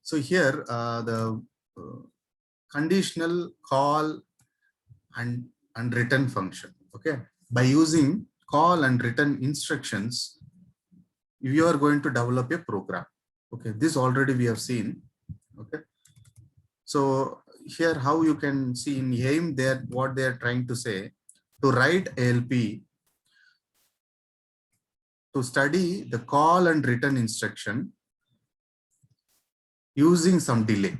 So here the conditional call and return function. Okay, by using call and return instructions, you are going to develop a program. Okay, this already we have seen. Okay, so here how you can see in AIM there what they are trying to say, to write ALP to study the call and return instruction using some delay.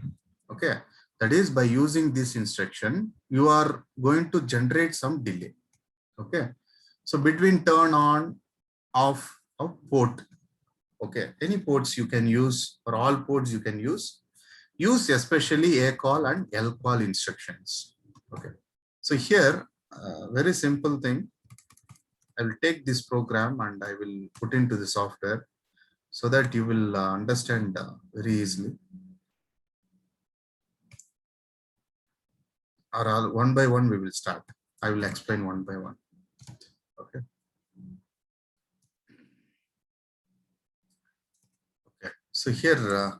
Okay, that is, by using this instruction you are going to generate some delay. Okay, so between turn on off of port. Okay, any ports you can use, or all ports you can use especially A call and L call instructions. Okay, so here very simple thing, I will take this program and I will put into the software so that you will understand very easily. Or one by one we will start. I will explain one by one. Okay. Okay. So here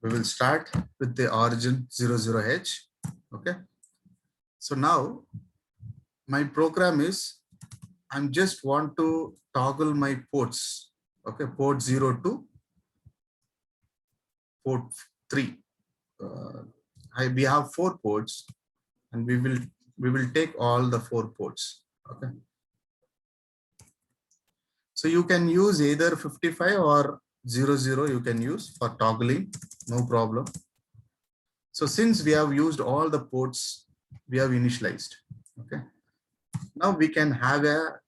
we will start with the origin 00H. Okay. So now my program is, I'm just want to toggle my ports. Okay, port 0 to port 3. We have 4 ports, and we will take all the 4 ports. Okay, so you can use either 55 or 00 you can use for toggling, no problem. So since we have used all the ports, we have initialized. Okay, now we can have a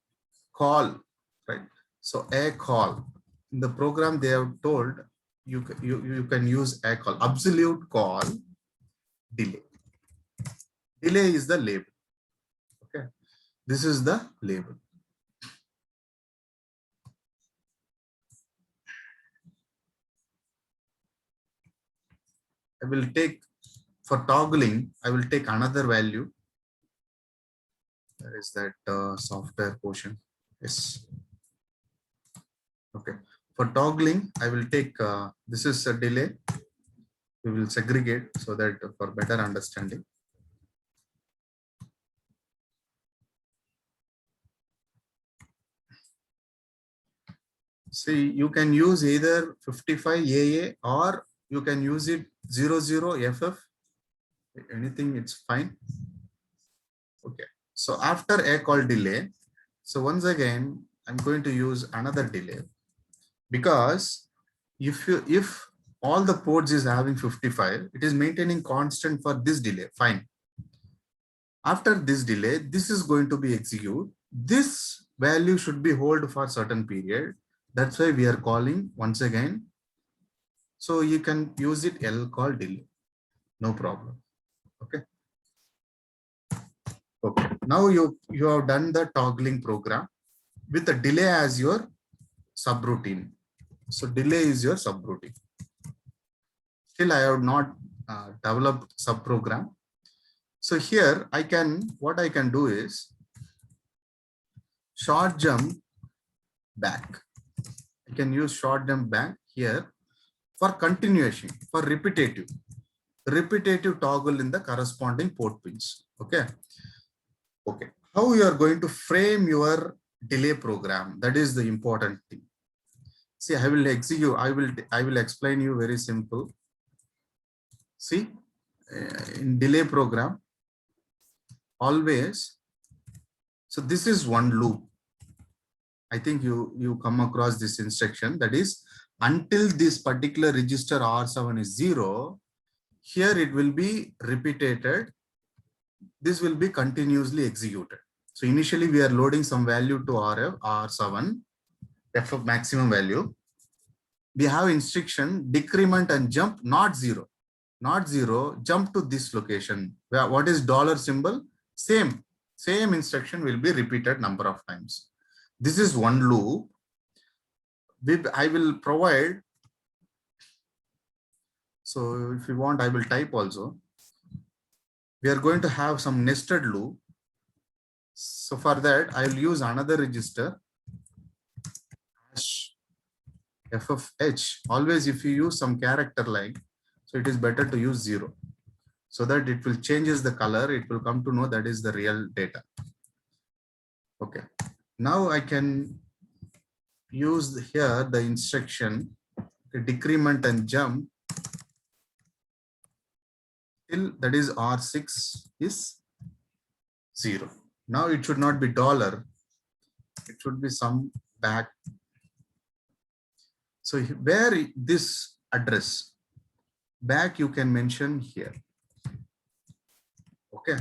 call, right? So a call in the program they have told you can use a call, absolute call delay. Delay is the label. Okay, this is the label. I will take, for toggling, I will take another value. There is that software portion. Yes. Okay. For toggling, I will take, this is a delay. We will segregate so that for better understanding. See, you can use either 55 AA or you can use it 00FF. Anything, it's fine. Okay. So after a call delay, so once again, I'm going to use another delay, because if all the ports is having 55, it is maintaining constant for this delay. Fine. After this delay, this is going to be executed. This value should be hold for certain period. That's why we are calling once again. So you can use it L call delay. No problem. Okay. Okay. Now you have done the toggling program with the delay as your subroutine. So delay is your subroutine. Still, I have not developed subprogram. So here I can, what I can do is short jump back. I can use short jump back here for continuation, for repetitive toggle in the corresponding port pins. Okay. Okay. How you are going to frame your delay program? That is the important thing. See, I will execute. I will explain you very simple. See, in delay program, always. So this is one loop. I think you come across this instruction, that is, until this particular register R7 is 0, here it will be repeated. This will be continuously executed. So initially we are loading some value to R7, F of maximum value. We have instruction decrement and jump, not 0, jump to this location. What is dollar symbol? Same instruction will be repeated number of times. This is one loop. I will provide. So if you want, I will type also. We are going to have some nested loop. So for that, I will use another register. f of h, always if you use some character like, so it is better to use 0, so that it will changes the color. It will come to know that is the real data. Okay. Now I can use here the instruction decrement and jump till that is R6 is 0. Now it should not be dollar. It should be some back. So where this address back you can mention here. Okay.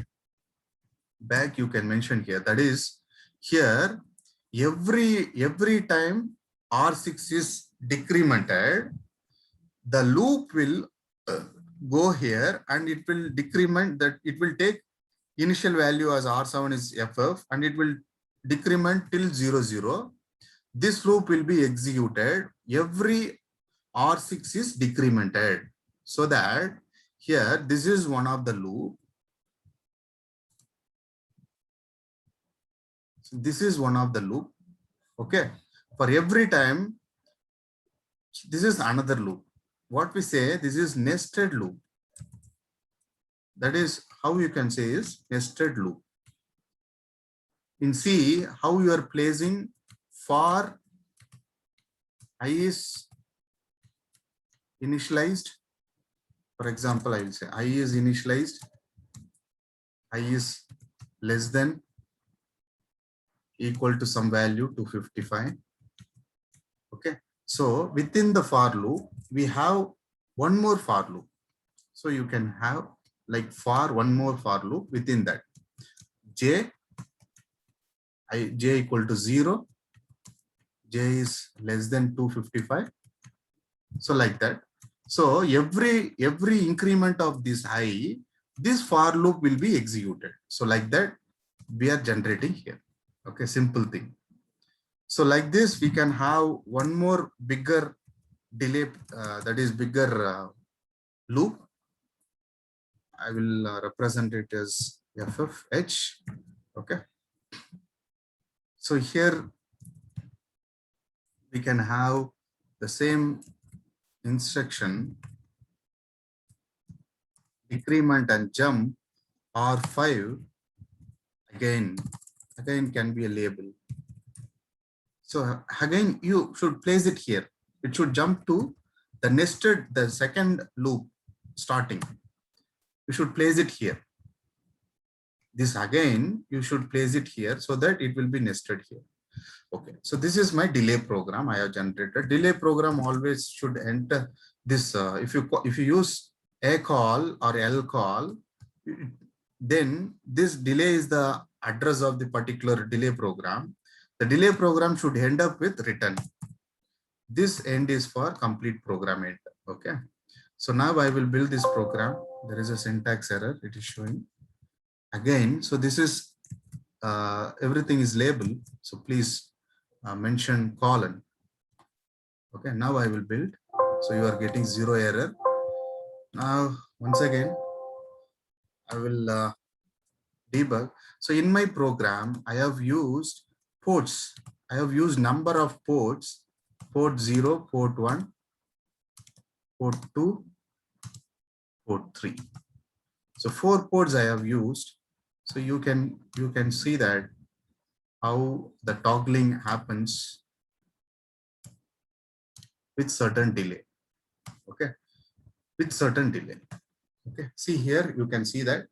Back you can mention here. That is here every time R6 is decremented, the loop will go here and it will decrement that it will take initial value as R7 is FF and it will decrement till 0, 0. This loop will be executed. Every R6 is decremented. So that here, this is one of the loop. So this is one of the loop. Okay. For every time, this is another loop. What we say, this is nested loop. That is how you can say is nested loop. In C, how you are placing for I is initialized. For example, I will say I is initialized. I is less than equal to some value 255. Okay. So within the for loop, we have one more for loop. So you can have like for one more for loop within that. J equal to 0. J is less than 255. So like that. So every increment of this I, this for loop will be executed. So like that, we are generating here. Okay, simple thing. So like this, we can have one more bigger delay, that is bigger loop. I will represent it as FFH. Okay. So here we can have the same instruction, decrement and jump R5 again can be a label. So again, you should place it here. It should jump to the nested, the second loop starting. You should place it here. This again, you should place it here so that it will be nested here. Okay, so this is my delay program I have generated. Delay program always should enter this. If you use a call or L call, then this delay is the address of the particular delay program. The delay program should end up with return. This end is for complete program end. Okay. So now I will build this program. There is a syntax error. It is showing again. So this is everything is labeled. So please mention colon. Okay. Now I will build. So you are getting 0 error. Now once again, I will debug. So in my program, I have used ports. I have used number of ports, port 0, port 1, port 2, port 3. So 4 ports I have used. So you can see that how the toggling happens with certain delay. Okay, with certain delay. Okay, see here you can see that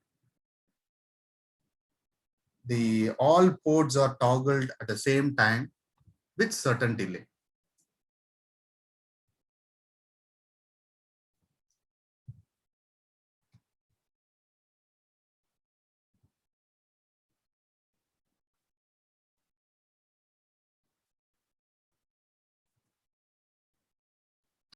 the all ports are toggled at the same time with certain delay.